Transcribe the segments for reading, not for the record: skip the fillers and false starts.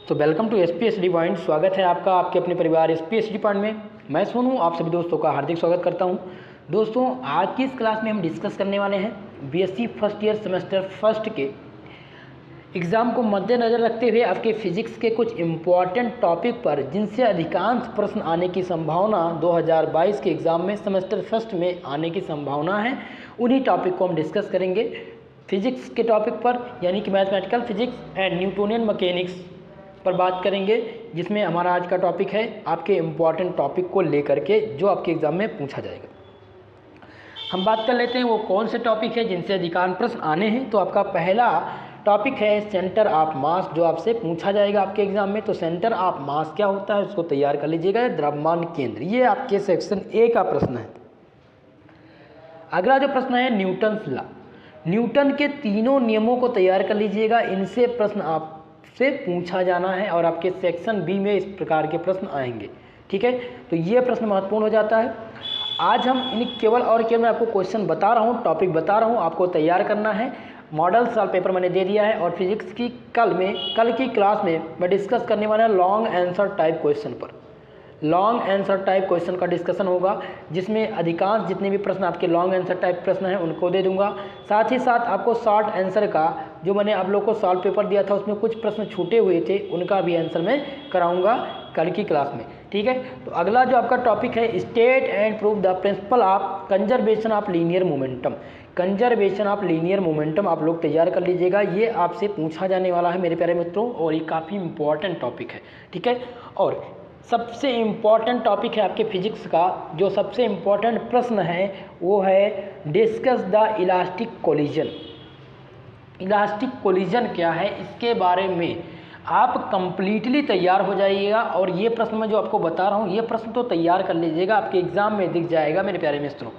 तो welcome to एसपीएसडी point. स्वागत है आपका आपके अपने परिवार एसपीएसडी पॉइंट में। मैं सोनू आप सभी दोस्तों का हार्दिक स्वागत करता हूं। दोस्तों, आज की इस क्लास में हम डिस्कस करने वाले हैं BSc first year semester first के एग्ज़ाम को मद्देनज़र रखते हुए आपके फिजिक्स के कुछ इम्पॉर्टेंट टॉपिक पर जिनसे अधिकांश प्रश्न आने की संभावना 2022 के एग्ज़ाम में सेमेस्टर फर्स्ट में आने की संभावना है। उन्हीं टॉपिक को हम डिस्कस करेंगे फिजिक्स के टॉपिक पर, यानी कि mathematical physics and Newtonian mechanics पर बात करेंगे, जिसमें हमारा आज का टॉपिक है आपके इम्पॉर्टेंट टॉपिक को लेकर के जो आपके एग्ज़ाम में पूछा जाएगा। हम बात कर लेते हैं वो कौन से टॉपिक है जिनसे अधिकांश प्रश्न आने हैं। तो आपका पहला टॉपिक है सेंटर ऑफ मास, जो आपसे पूछा जाएगा आपके एग्ज़ाम में। तो सेंटर ऑफ मास क्या होता है उसको तैयार कर लीजिएगा। द्रव्यमान केंद्र, ये आपके सेक्शन ए का प्रश्न है। अगला जो प्रश्न है न्यूटन्स लॉ, न्यूटन के तीनों नियमों को तैयार कर लीजिएगा। इनसे प्रश्न आपसे पूछा जाना है और आपके सेक्शन बी में इस प्रकार के प्रश्न आएंगे। ठीक है, तो ये प्रश्न महत्वपूर्ण हो जाता है। आज हम इन केवल मैं आपको क्वेश्चन बता रहा हूँ, टॉपिक बता रहा हूँ, आपको तैयार करना है। मॉडल सॉल्व पेपर मैंने दे दिया है और फिजिक्स की कल की क्लास में मैं डिस्कस करने वाला लॉन्ग आंसर टाइप क्वेश्चन पर। लॉन्ग आंसर टाइप क्वेश्चन का डिस्कशन होगा, जिसमें अधिकांश जितने भी प्रश्न आपके लॉन्ग आंसर टाइप प्रश्न हैं उनको दे दूंगा। साथ ही साथ आपको शॉर्ट आंसर का जो मैंने आप लोग को सॉल्व पेपर दिया था उसमें कुछ प्रश्न छूटे हुए थे, उनका भी आंसर मैं कराऊंगा कल की क्लास में। ठीक है, तो अगला जो आपका टॉपिक है state and prove the principle of conservation of linear momentum. Conservation of linear momentum आप लोग तैयार कर लीजिएगा, ये आपसे पूछा जाने वाला है मेरे प्यारे मित्रों, और ये काफ़ी इंपॉर्टेंट टॉपिक है। ठीक है, और सबसे इम्पॉर्टेंट टॉपिक है आपके फिजिक्स का, जो सबसे इम्पॉर्टेंट प्रश्न है वो है discuss the elastic collision. Elastic collision क्या है, इसके बारे में आप कंप्लीटली तैयार हो जाइएगा। और ये प्रश्न मैं जो आपको बता रहा हूँ, ये प्रश्न तो तैयार कर लीजिएगा, आपके एग्ज़ाम में दिख जाएगा मेरे प्यारे मित्रों।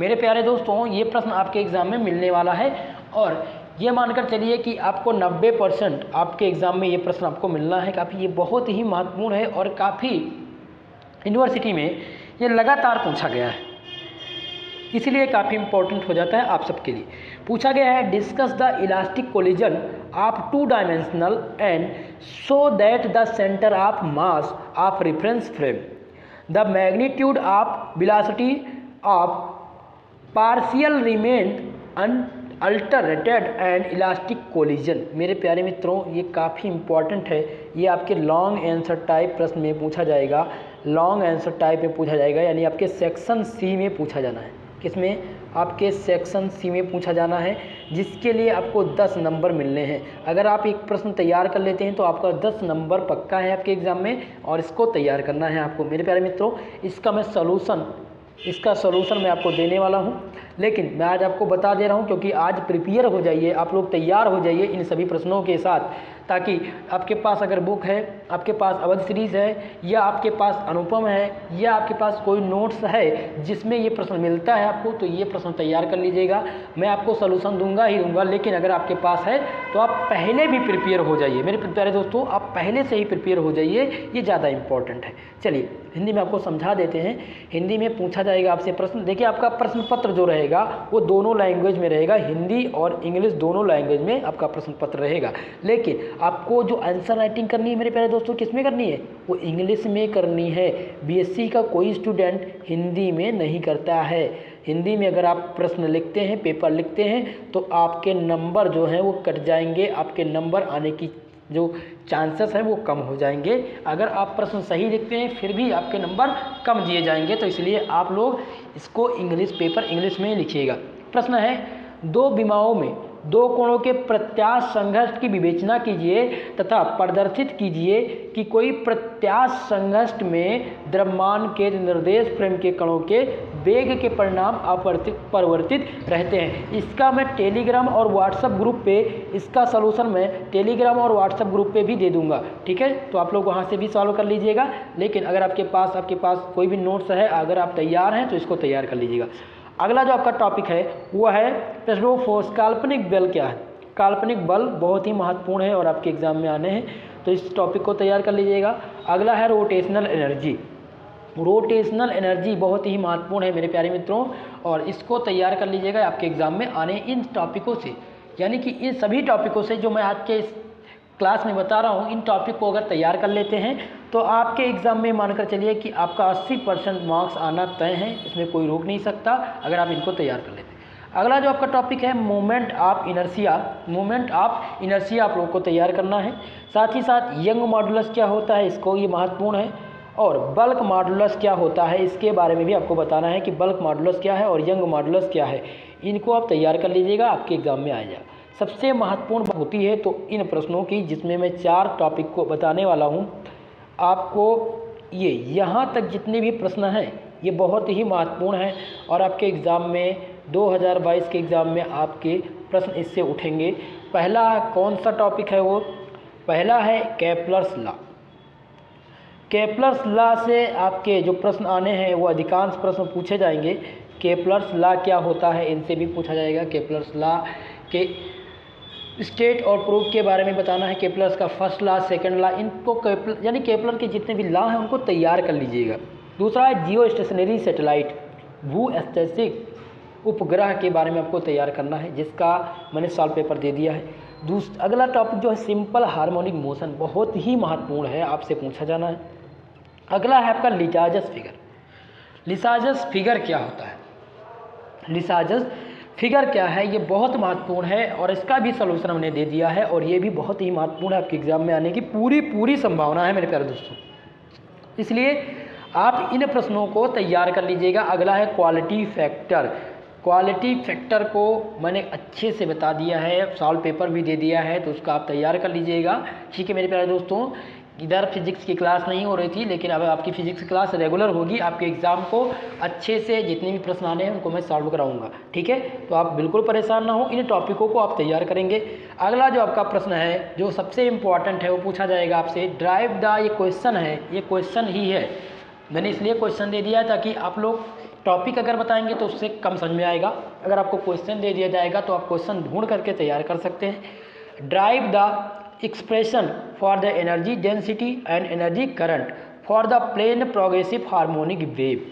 मेरे प्यारे दोस्तों, ये प्रश्न आपके एग्ज़ाम में मिलने वाला है और ये मानकर चलिए कि आपको 90% आपके एग्ज़ाम में ये प्रश्न आपको मिलना है। काफ़ी ये बहुत ही महत्वपूर्ण है और काफ़ी यूनिवर्सिटी में ये लगातार पूछा गया है, इसलिए काफ़ी इंपॉर्टेंट हो जाता है आप सबके लिए। पूछा गया है discuss the elastic collision of two dimensional and so that the centre of mass of reference frame the magnitude of velocity of partial remain alterated and elastic collision. मेरे प्यारे मित्रों, ये काफ़ी इंपॉर्टेंट है, ये आपके लॉन्ग आंसर टाइप प्रश्न में पूछा जाएगा। लॉन्ग आंसर टाइप में पूछा जाएगा, यानी आपके सेक्शन सी में पूछा जाना है। किसमें? आपके सेक्शन सी में पूछा जाना है, जिसके लिए आपको 10 नंबर मिलने हैं। अगर आप एक प्रश्न तैयार कर लेते हैं तो आपका 10 नंबर पक्का है आपके एग्ज़ाम में, और इसको तैयार करना है आपको। मेरे प्यारे मित्रों, इसका सॉल्यूशन मैं आपको देने वाला हूं, लेकिन मैं आज आपको बता दे रहा हूं क्योंकि आज प्रिपेयर हो जाइए, आप लोग तैयार हो जाइए इन सभी प्रश्नों के साथ, ताकि आपके पास अगर बुक है, आपके पास अवध सीरीज़ है, या आपके पास अनुपम है, या आपके पास कोई नोट्स है जिसमें ये प्रश्न मिलता है आपको, तो ये प्रश्न तैयार कर लीजिएगा। मैं आपको सॉल्यूशन दूंगा ही दूंगा, लेकिन अगर आपके पास है तो आप पहले भी प्रिपेयर हो जाइए। मेरे प्यारे दोस्तों, आप पहले से ही प्रिपेयर हो जाइए, ये ज़्यादा इंपॉर्टेंट है। चलिए हिंदी में आपको समझा देते हैं। हिंदी में पूछा जाएगा आपसे प्रश्न। देखिए, आपका प्रश्न पत्र जो रहेगा वो दोनों लैंग्वेज में रहेगा, हिंदी और इंग्लिश दोनों लैंग्वेज में आपका प्रश्न पत्र रहेगा। लेकिन आपको जो आंसर राइटिंग करनी है मेरे प्यारे दोस्तों, किस में करनी है? वो इंग्लिश में करनी है। बीएससी का कोई स्टूडेंट हिंदी में नहीं करता है। हिंदी में अगर आप प्रश्न लिखते हैं, पेपर लिखते हैं, तो आपके नंबर जो हैं वो कट जाएंगे, आपके नंबर आने की जो चांसेस हैं वो कम हो जाएंगे। अगर आप प्रश्न सही लिखते हैं फिर भी आपके नंबर कम दिए जाएंगे, तो इसलिए आप लोग इसको पेपर इंग्लिश में ही लिखिएगा। प्रश्न है, दो विमाओं में दो कोणों के प्रत्यास्थ संघर्ष की विवेचना कीजिए तथा प्रदर्शित कीजिए कि कोई प्रत्यास्थ संघर्ष में द्रव्यमान के निर्देश फ्रेम के कणों के वेग के परिणाम परिवर्तित रहते हैं। इसका मैं टेलीग्राम और व्हाट्सएप ग्रुप पे, इसका सलूशन मैं टेलीग्राम और व्हाट्सएप ग्रुप पे भी दे दूंगा। ठीक है, तो आप लोग वहाँ से भी सॉल्व कर लीजिएगा। लेकिन अगर आपके पास कोई भी नोट्स है, अगर आप तैयार हैं तो इसको तैयार कर लीजिएगा। अगला जो आपका टॉपिक है वो है प्रेशर फोर्स। काल्पनिक बल क्या है? काल्पनिक बल बहुत ही महत्वपूर्ण है और आपके एग्जाम में आने हैं, तो इस टॉपिक को तैयार कर लीजिएगा। अगला है रोटेशनल एनर्जी। रोटेशनल एनर्जी बहुत ही महत्वपूर्ण है मेरे प्यारे मित्रों, और इसको तैयार कर लीजिएगा आपके एग्जाम में आने इन टॉपिकों से, यानी कि इन सभी टॉपिकों से जो मैं आज के इस क्लास में बता रहा हूँ, इन टॉपिक को अगर तैयार कर लेते हैं तो आपके एग्ज़ाम में मानकर चलिए कि आपका 80% मार्क्स आना तय है, इसमें कोई रोक नहीं सकता अगर आप इनको तैयार कर लेते हैं। अगला जो आपका टॉपिक है moment of inertia, moment of inertia आप लोगों को तैयार करना है। साथ ही साथ यंग मॉडुलस क्या होता है, इसको ये महत्वपूर्ण है, और बल्क मॉडुलस क्या होता है इसके बारे में भी आपको बताना है कि बल्क मॉडुलस क्या है और यंग मॉडुलस क्या है। इनको आप तैयार कर लीजिएगा, आपके एग्ज़ाम में आ जाएगा। सबसे महत्वपूर्ण बात होती है तो इन प्रश्नों की, जिसमें मैं 4 टॉपिक को बताने वाला हूँ आपको। ये यहाँ तक जितने भी प्रश्न हैं ये बहुत ही महत्वपूर्ण हैं और आपके एग्ज़ाम में 2022 के एग्ज़ाम में आपके प्रश्न इससे उठेंगे। पहला कौन सा टॉपिक है, वो पहला है केपलर्स लॉ। केपलर्स लॉ से आपके जो प्रश्न आने हैं वो अधिकांश प्रश्न पूछे जाएंगे। केपलर्स लॉ क्या होता है इनसे भी पूछा जाएगा। केपलर्स लॉ के स्टेट और प्रूफ के बारे में बताना है। केपलर्स का फर्स्ट लॉ, सेकंड लॉ, इनको यानी केपलर के जितने भी लॉ हैं उनको तैयार कर लीजिएगा। दूसरा है जियो स्टेशनरी सैटेलाइट, भू स्थितिक उपग्रह के बारे में आपको तैयार करना है, जिसका मैंने सॉल्व पेपर दे दिया है। अगला टॉपिक जो है सिंपल हार्मोनिक मोशन, बहुत ही महत्वपूर्ण है, आपसे पूछा जाना है। अगला है आपका लिसाजस फिगर। लिसाजस फिगर क्या होता है, लिसाजस फिगर क्या है, ये बहुत महत्वपूर्ण है और इसका भी सलूशन हमने दे दिया है और ये भी बहुत ही महत्वपूर्ण है, आपके एग्जाम में आने की पूरी संभावना है मेरे प्यारे दोस्तों। इसलिए आप इन प्रश्नों को तैयार कर लीजिएगा। अगला है क्वालिटी फैक्टर। क्वालिटी फैक्टर को मैंने अच्छे से बता दिया है, सॉल्व पेपर भी दे दिया है, तो उसका आप तैयार कर लीजिएगा। ठीक है मेरे प्यारे दोस्तों, इधर फिजिक्स की क्लास नहीं हो रही थी, लेकिन अब आपकी फिजिक्स क्लास रेगुलर होगी। आपके एग्ज़ाम को अच्छे से जितने भी प्रश्न आने हैं उनको मैं सॉल्व कराऊंगा। ठीक है, तो आप बिल्कुल परेशान ना हो, इन टॉपिकों को आप तैयार करेंगे। अगला जो आपका प्रश्न है जो सबसे इम्पॉर्टेंट है वो पूछा जाएगा आपसे, ड्राइव द, ये क्वेश्चन है, ये क्वेश्चन ही है, मैंने इसलिए क्वेश्चन दे दिया है ताकि आप लोग टॉपिक अगर बताएंगे तो उससे कम समझ में आएगा। अगर आपको क्वेश्चन दे दिया जाएगा तो आप क्वेश्चन ढूंढ करके तैयार कर सकते हैं। Derive the expression for the energy density and energy current for the plane progressive harmonic wave,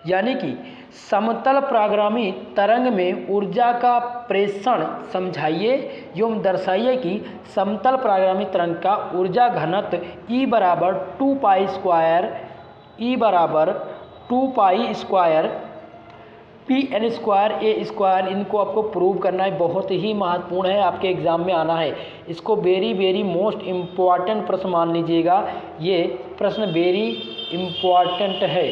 यानी कि समतल प्रागामी तरंग में ऊर्जा का प्रेषण समझाइए एवं दर्शाइए कि समतल प्रागामी तरंग का ऊर्जा घनत्व E बराबर 2 पाई स्क्वायर, E बराबर 2 pi square PN square A square, इनको आपको प्रूव करना है। बहुत ही महत्वपूर्ण है, आपके एग्ज़ाम में आना है। इसको वेरी मोस्ट इम्पॉर्टेंट प्रश्न मान लीजिएगा। ये प्रश्न वेरी इम्पॉर्टेंट है,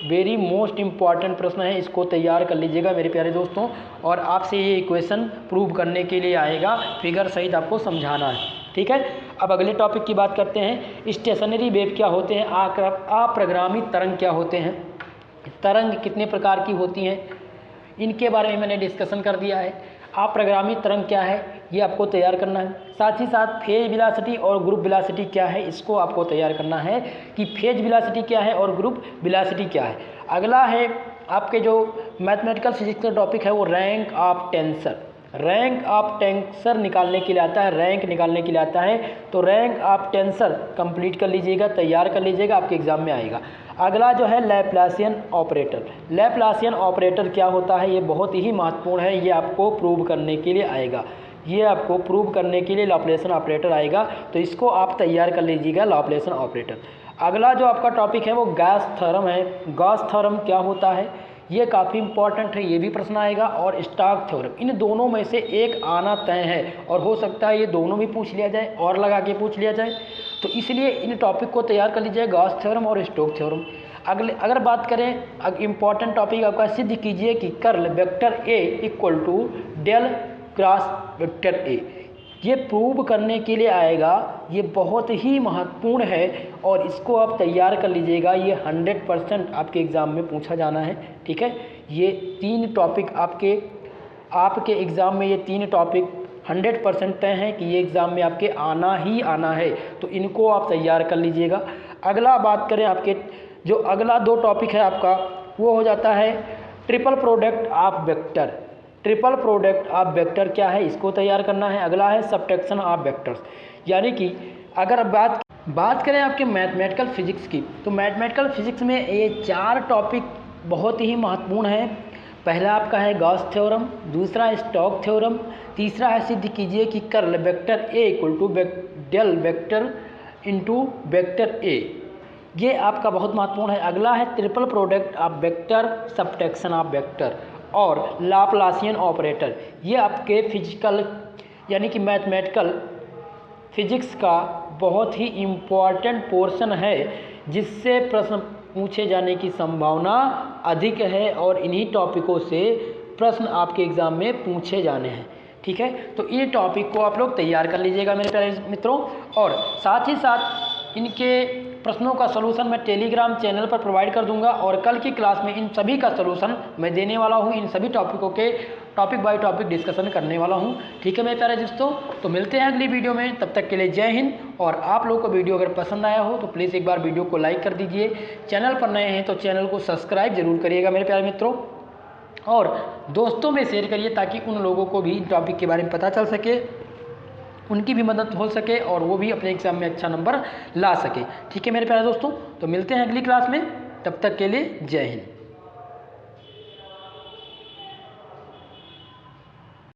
वेरी मोस्ट इम्पॉर्टेंट प्रश्न है, इसको तैयार कर लीजिएगा मेरे प्यारे दोस्तों। और आपसे ये इक्वेशन प्रूव करने के लिए आएगा, फिगर सहित आपको समझाना है। ठीक है, अब अगले टॉपिक की बात करते हैं। स्टेशनरी वेव क्या होते हैं, अप्रगामी तरंग क्या होते हैं, तरंग कितने प्रकार की होती हैं, इनके बारे में मैंने डिस्कशन कर दिया है। अप्रगामी तरंग क्या है ये आपको तैयार करना है। साथ ही साथ फेज वेलोसिटी और ग्रुप वेलोसिटी क्या है, इसको आपको तैयार करना है कि फेज वेलोसिटी क्या है और ग्रुप वेलोसिटी क्या है। अगला है आपके जो मैथमेटिकल फिजिक्स का टॉपिक है वो rank of tensor. Rank of tensor निकालने के लिए आता है, रैंक निकालने के लिए आता है, तो रैंक ऑफ टेंसर कंप्लीट कर लीजिएगा, तैयार कर लीजिएगा, आपके एग्जाम में आएगा। अगला जो है लैप्लासियन ऑपरेटर। लैप्लासियन ऑपरेटर क्या होता है, ये बहुत ही महत्वपूर्ण है, ये आपको प्रूव करने के लिए आएगा, ये आपको प्रूव करने के लिए लैप्लासियन ऑपरेटर आएगा, तो इसको आप तैयार कर लीजिएगा, लैप्लासियन ऑपरेटर। अगला जो आपका टॉपिक है वो गॉस थ्योरम है। गॉस थ्योरम क्या होता है, ये काफ़ी इंपॉर्टेंट है, ये भी प्रश्न आएगा। और स्टोक्स थ्योरम, इन दोनों में से एक आना तय है और हो सकता है ये दोनों भी पूछ लिया जाए और लगा के पूछ लिया जाए, तो इसलिए इन टॉपिक को तैयार कर लीजिए, गॉस थ्योरम और स्टोक्स थ्योरम। अगर बात करें इम्पॉर्टेंट टॉपिक आपका, सिद्ध कीजिए कि curl vector A equal to del cross vector A, ये प्रूव करने के लिए आएगा, ये बहुत ही महत्वपूर्ण है और इसको आप तैयार कर लीजिएगा, ये 100% आपके एग्ज़ाम में पूछा जाना है। ठीक है, ये 3 टॉपिक आपके एग्ज़ाम में, ये 3 टॉपिक 100% तय हैं कि ये एग्ज़ाम में आपके आना ही आना है, तो इनको आप तैयार कर लीजिएगा। अगला बात करें आपके जो अगला 2 टॉपिक है आपका, वो हो जाता है triple product of vector. Triple product of vector क्या है, इसको तैयार करना है। अगला है सबट्रैक्शन ऑफ वेक्टर्स, यानी कि अगर बात करें आपके मैथमेटिकल फिजिक्स की, तो मैथमेटिकल फिजिक्स में ये 4 टॉपिक बहुत ही महत्वपूर्ण है। पहला आपका है गॉस थ्योरम, दूसरा है स्टोक थ्योरम, तीसरा है सिद्ध कीजिए कि curl vector A equal to del vector into vector A. ये आपका बहुत महत्वपूर्ण है। अगला है triple product of vector, subtraction of vector और लाप्लासियन ऑपरेटर। ये आपके फिजिकल यानी कि मैथमेटिकल फिजिक्स का बहुत ही इम्पॉर्टेंट पोर्शन है, जिससे प्रश्न पूछे जाने की संभावना अधिक है और इन्हीं टॉपिकों से प्रश्न आपके एग्ज़ाम में पूछे जाने हैं। ठीक है, तो ये टॉपिक को आप लोग तैयार कर लीजिएगा मेरे प्यारे मित्रों। और साथ ही साथ इनके प्रश्नों का सलूशन मैं टेलीग्राम चैनल पर प्रोवाइड कर दूंगा और कल की क्लास में इन सभी का सलूशन मैं देने वाला हूं। इन सभी टॉपिकों के टॉपिक बाय टॉपिक डिस्कशन करने वाला हूं। ठीक है मेरे प्यारे दोस्तों, तो मिलते हैं अगली वीडियो में। तब तक के लिए जय हिंद। और आप लोगों को वीडियो अगर पसंद आया हो तो प्लीज़ एक बार वीडियो को लाइक कर दीजिए। चैनल पर नए हैं तो चैनल को सब्सक्राइब जरूर करिएगा मेरे प्यारे मित्रों, और दोस्तों में शेयर करिए ताकि उन लोगों को भी टॉपिक के बारे में पता चल सके, उनकी भी मदद हो सके और वो भी अपने एग्ज़ाम में अच्छा नंबर ला सके। ठीक है मेरे प्यारे दोस्तों, तो मिलते हैं अगली क्लास में। तब तक के लिए जय हिंद।